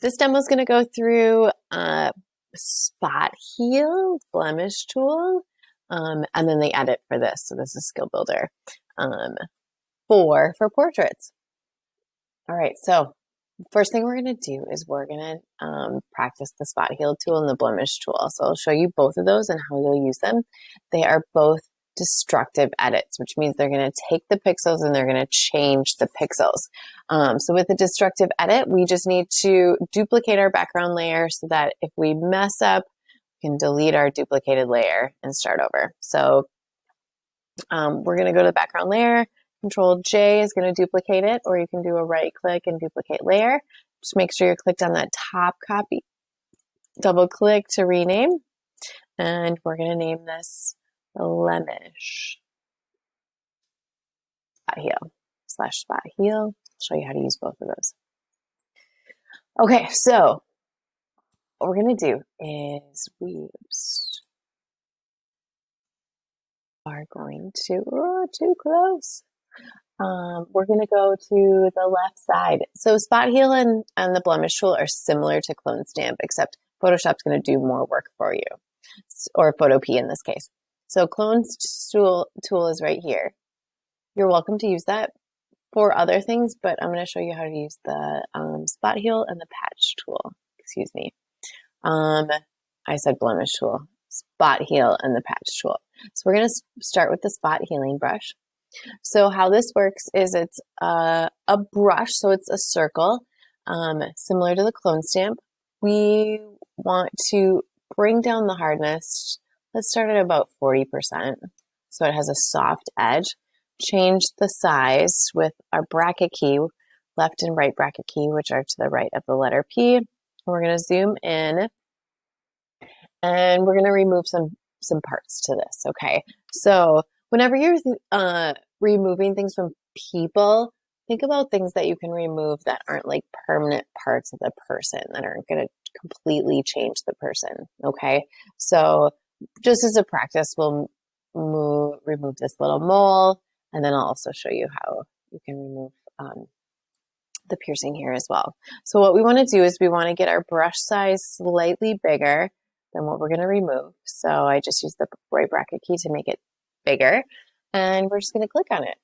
This demo is going to go through Spot Heal, Blemish tool, and then the edit for this. So this is Skill Builder 4 for portraits. All right, so first thing we're going to do is we're going to practice the Spot Heal tool and the Blemish tool. So I'll show you both of those and how you'll use them. They are both destructive edits, which means they're going to take the pixels and they're going to change the pixels. So with the destructive edit, we just need to duplicate our background layer so that if we mess up, we can delete our duplicated layer and start over. So we're going to go to the background layer. Control J is going to duplicate it, or you can do a right click and duplicate layer. Just make sure you're clicked on that top copy. Double click to rename. And we're going to name this Blemish Spot Heal / Spot Heal. I'll show you how to use both of those. Okay, so what we're going to do is we are going to, too close. We're going to go to the left side. So Spot Heal and the Blemish tool are similar to Clone Stamp, except Photoshop's going to do more work for you, or Photo P in this case. So Clone tool is right here. You're welcome to use that for other things, but I'm going to show you how to use the Spot Heal and the Patch tool. Excuse me. I said Blemish tool, Spot Heal and the Patch tool. So we're going to start with the Spot Healing brush. So how this works is it's a brush, so it's a circle, similar to the Clone Stamp. We want to bring down the hardness. Let's start at about 40%, so it has a soft edge. Change the size with our bracket key, left and right bracket key, which are to the right of the letter P. We're going to zoom in, and we're going to remove some parts to this, okay? So whenever you're removing things from people, think about things that you can remove that aren't like permanent parts of the person, that aren't going to completely change the person, okay? So just as a practice, we'll remove this little mole, and then I'll also show you how you can remove the piercing here as well. So what we want to do is we want to get our brush size slightly bigger than what we're going to remove. So I just use the right bracket key to make it bigger, and we're just going to click on it.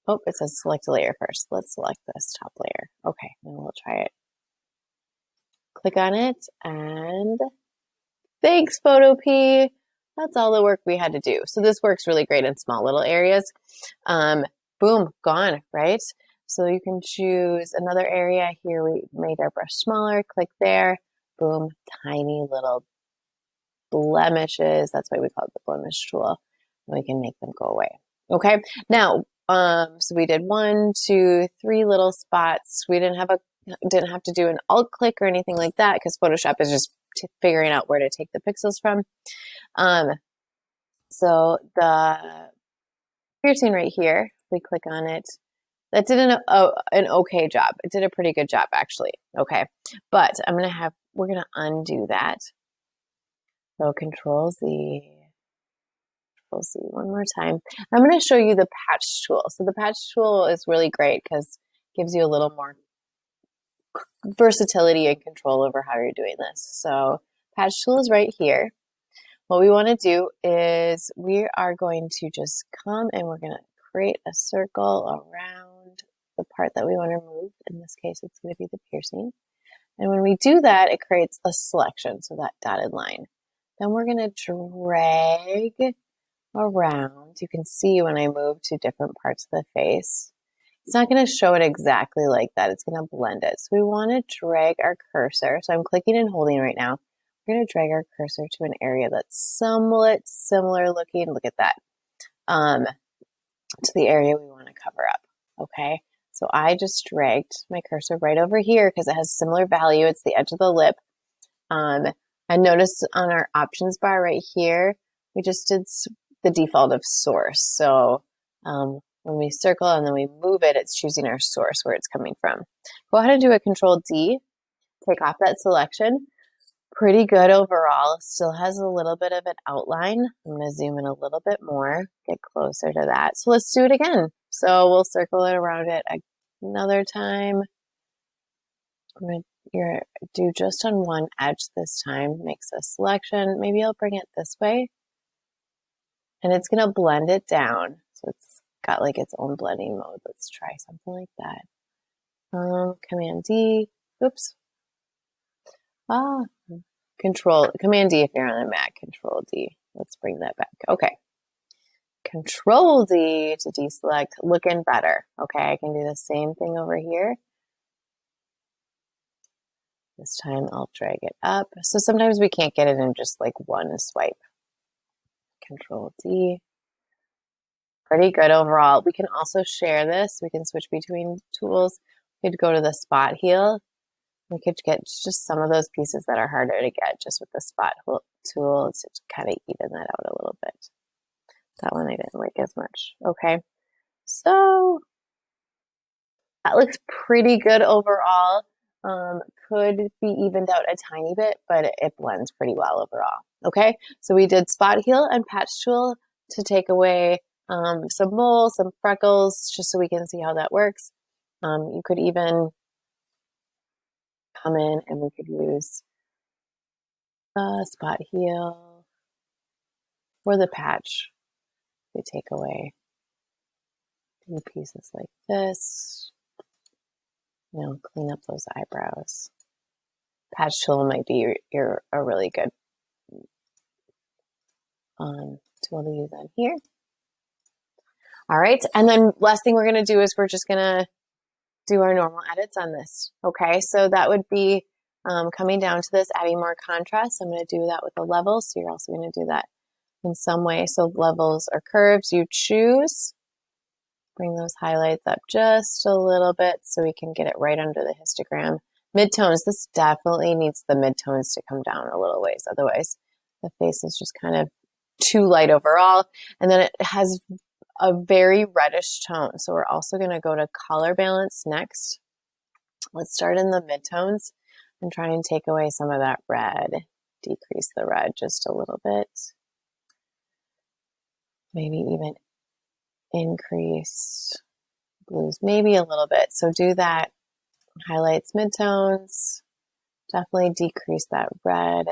Oh, it says select a layer first. Let's select this top layer. Okay, then we'll try it. Click on it, and thanks, Photo P. That's all the work we had to do. So this works really great in small little areas. Boom, gone, right? So you can choose another area. Here we made our brush smaller. Click there. Boom, tiny little blemishes. That's why we call it the Blemish tool. And we can make them go away. Okay, now, so we did 1, 2, 3 little spots. We didn't have to do an alt click or anything like that because Photoshop is just figuring out where to take the pixels from. So the piercing right here, we click on it. That did an okay job. It did a pretty good job actually. Okay, but we're gonna undo that. So Control Z. Control Z one more time. I'm gonna show you the patch tool. So the patch tool is really great because it gives you a little more versatility and control over how you're doing this. So patch tool is right here. What we want to do is we are going to just come and we're going to create a circle around the part that we want to remove. In this case, it's going to be the piercing. And when we do that, it creates a selection, so that dotted line. Then we're going to drag around. You can see when I move to different parts of the face. It's not going to show it exactly like that. It's going to blend it. So we want to drag our cursor. So I'm clicking and holding right now. We're going to drag our cursor to an area that's somewhat similar looking. Look at that. To the area we want to cover up. Okay. So I just dragged my cursor right over here because it has similar value. It's the edge of the lip. And notice on our options bar right here, we just did the default of source. So when we circle and then we move it, it's choosing our source where it's coming from. Go ahead and do a Control D, take off that selection. Pretty good overall. Still has a little bit of an outline. I'm going to zoom in a little bit more, get closer to that. So let's do it again. So we'll circle it around it another time. You're do just on one edge this time. Makes a selection. Maybe I'll bring it this way. And it's going to blend it down. So it's got like its own blending mode. Let's try something like that. Command D. Oops. Command D if you're on a Mac. Control D. Let's bring that back. Okay. Control D to deselect. Looking better. Okay, I can do the same thing over here. This time I'll drag it up. So sometimes we can't get it in just like one swipe. Control D. Pretty good overall. We can also share this. We can switch between tools. We could go to the spot heal. We could get just some of those pieces that are harder to get just with the spot tool to kind of even that out a little bit. That one I didn't like as much. Okay, so that looks pretty good overall. Could be evened out a tiny bit, but it blends pretty well overall. Okay, so we did spot heal and patch tool to take away some moles, some freckles, just so we can see how that works. You could even come in and we could use the spot heal or the patch to take away few pieces like this. Clean up those eyebrows. Patch tool might be a really good tool to use on here. All right, and then last thing we're going to do is we're just going to do our normal edits on this. Okay, so that would be coming down to this, adding more contrast. I'm going to do that with the levels, so you're also going to do that in some way. So levels or curves, you choose. Bring those highlights up just a little bit so we can get it right under the histogram. Midtones, this definitely needs the midtones to come down a little ways. Otherwise, the face is just kind of too light overall. And then it has a very reddish tone. So we're also going to go to color balance next. Let's start in the midtones and try and take away some of that red. Decrease the red just a little bit. Maybe even increase blues maybe a little bit. So do that. Highlights, midtones. Definitely decrease that red.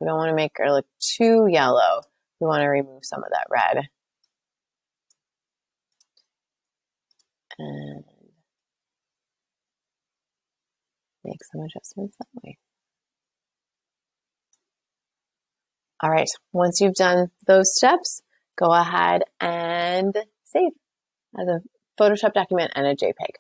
We don't want to make her look too yellow. We want to remove some of that red. And make some adjustments that way. All right, once you've done those steps, go ahead and save as a Photoshop document and a JPEG.